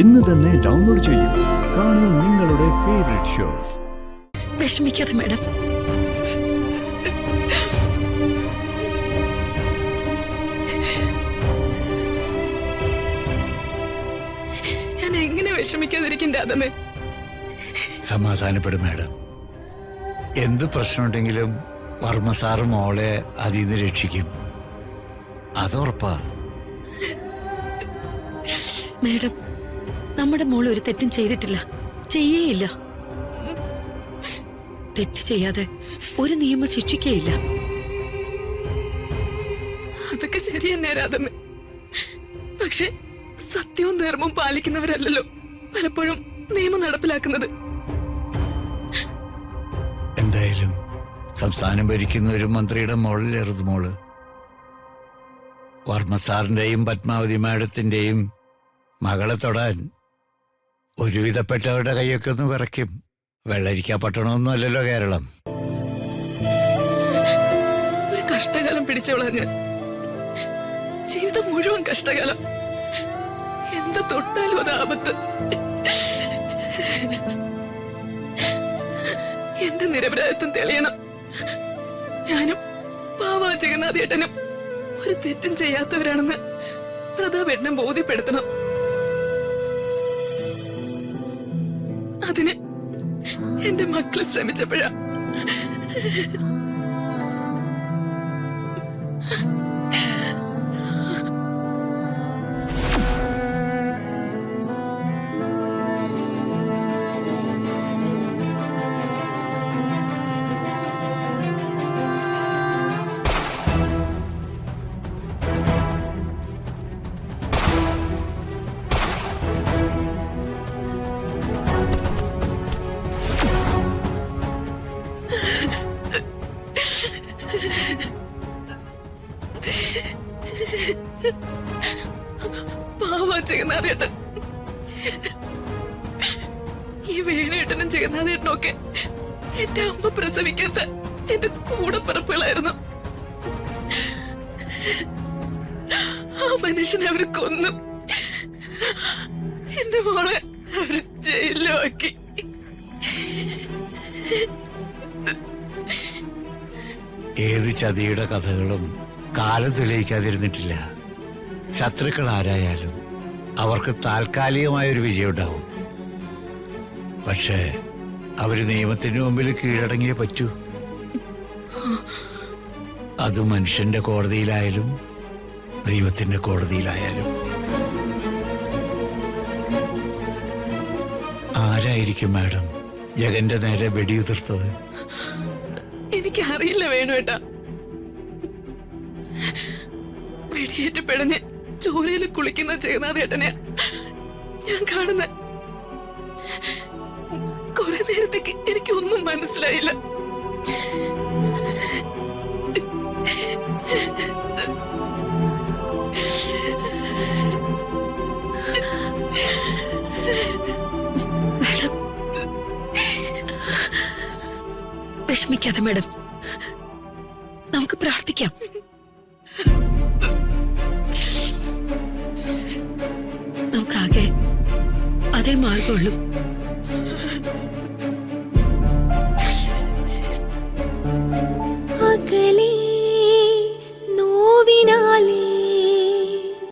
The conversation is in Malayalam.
ഇന്ന് തന്നെ ഡൗൺലോഡ് ചെയ്യൂ. കാണൂ നിങ്ങളുടെ ഫേവറേറ്റ് ഷോസ്. വിഷമിക്കാതെ മാഡം. ഞാൻ എങ്ങനെ വിഷമിക്കാതിരിക്കും രാധമേ? സമാധാനപ്പെടും മാഡം. എന്ത് പ്രശ്നമുണ്ടെങ്കിലും വർമ്മ സാറ് മോളെ അതിൽ നിന്ന് രക്ഷിക്കും, അതുറപ്പാ. മാഡം, നമ്മുടെ മോൾ ഒരു തെറ്റും ചെയ്തിട്ടില്ല, ചെയ്യേയില്ല. തെറ്റ് ചെയ്യാതെ ഒരു നിയമം ശിക്ഷിക്കേയില്ല. അതൊക്കെ ശരി തന്നെ രാധമേ. പക്ഷെ സത്യവും ധർമ്മവും പാലിക്കുന്നവരല്ലല്ലോ പലപ്പോഴും നിയമം നടപ്പിലാക്കുന്നത്. എന്തായാലും സംസ്ഥാനം ഭരിക്കുന്ന ഒരു മന്ത്രിയുടെ മോളിലേറുത് മോള്. വർമ്മ സാറിന്റെയും പത്മാവതി മാഡത്തിന്റെയും മകളെ തൊടാൻ ഒരുവിധപ്പെട്ടവരുടെ കൈയൊക്കെ ഒന്ന് വിറയ്ക്കും. വെള്ളരിക്കാ പട്ടണമൊന്നും അല്ലല്ലോ കേരളം. ഒരു കഷ്ടകാലം പിടിച്ചോളാ ഞാൻ. ജീവിതം മുഴുവൻ കഷ്ടകാലം. എന്ത് തൊട്ടാലും അത് ആപത്ത്. എന്റെ നിരപരാധിത്വം തെളിയണം. ഞാനും പാവാ ജഗന്നാഥേട്ടനും ഒരു തെറ്റും ചെയ്യാത്തവരാണെന്ന് പ്രതാപേട്ടനെ ബോധ്യപ്പെടുത്തണം. അതിന് എന്റെ മക്കള് ശ്രമിച്ചപ്പോഴാ. പാവാ ജഗന്നാഥേട്ടൻ. ഈ വേണേട്ടനും ജഗന്നാഥേട്ടനും ഒക്കെ എന്റെ അമ്മ പ്രസവിക്കാത്ത എന്റെ കൂടപ്പിറപ്പുകളായിരുന്നു. ആ മനുഷ്യനെ അവര് കൊന്നു. എന്റെ മോളെ അവര് ജയിലിലാക്കി. ഏത് ചതിയുടെ കഥകളും കാലം തെളിയിക്കാതിരുന്നിട്ടില്ല. ശത്രുക്കൾ ആരായാലും അവർക്ക് താൽക്കാലികമായൊരു വിജയം ഉണ്ടാവും. പക്ഷേ അവര് നിയമത്തിന് മുമ്പിൽ കീഴടങ്ങിയേ പറ്റൂ. അത് മനുഷ്യന്റെ കോടതിയിലായാലും ദൈവത്തിന്റെ കോടതിയിലായാലും. ആരായിരിക്കും മാഡം ജഗന്റെ നേരെ വെടിയുതിർത്തത്? എനിക്കറിയില്ല വേണുവേട്ടാ. വെടിയേറ്റ് പിടഞ്ഞ് ചോരയിൽ കുളിക്കുന്ന ജഗന്നാഥേട്ടനെ ഞാൻ കാണുന്ന. കുറെ നേരത്തേക്ക് എനിക്കൊന്നും മനസ്സിലായില്ല. മാഡം, വിഷമിക്കാതെ മാഡം, നമുക്ക് പ്രാർത്ഥിക്കാം. നമുക്കാകെ അതേ മാർഗമുള്ളൂ.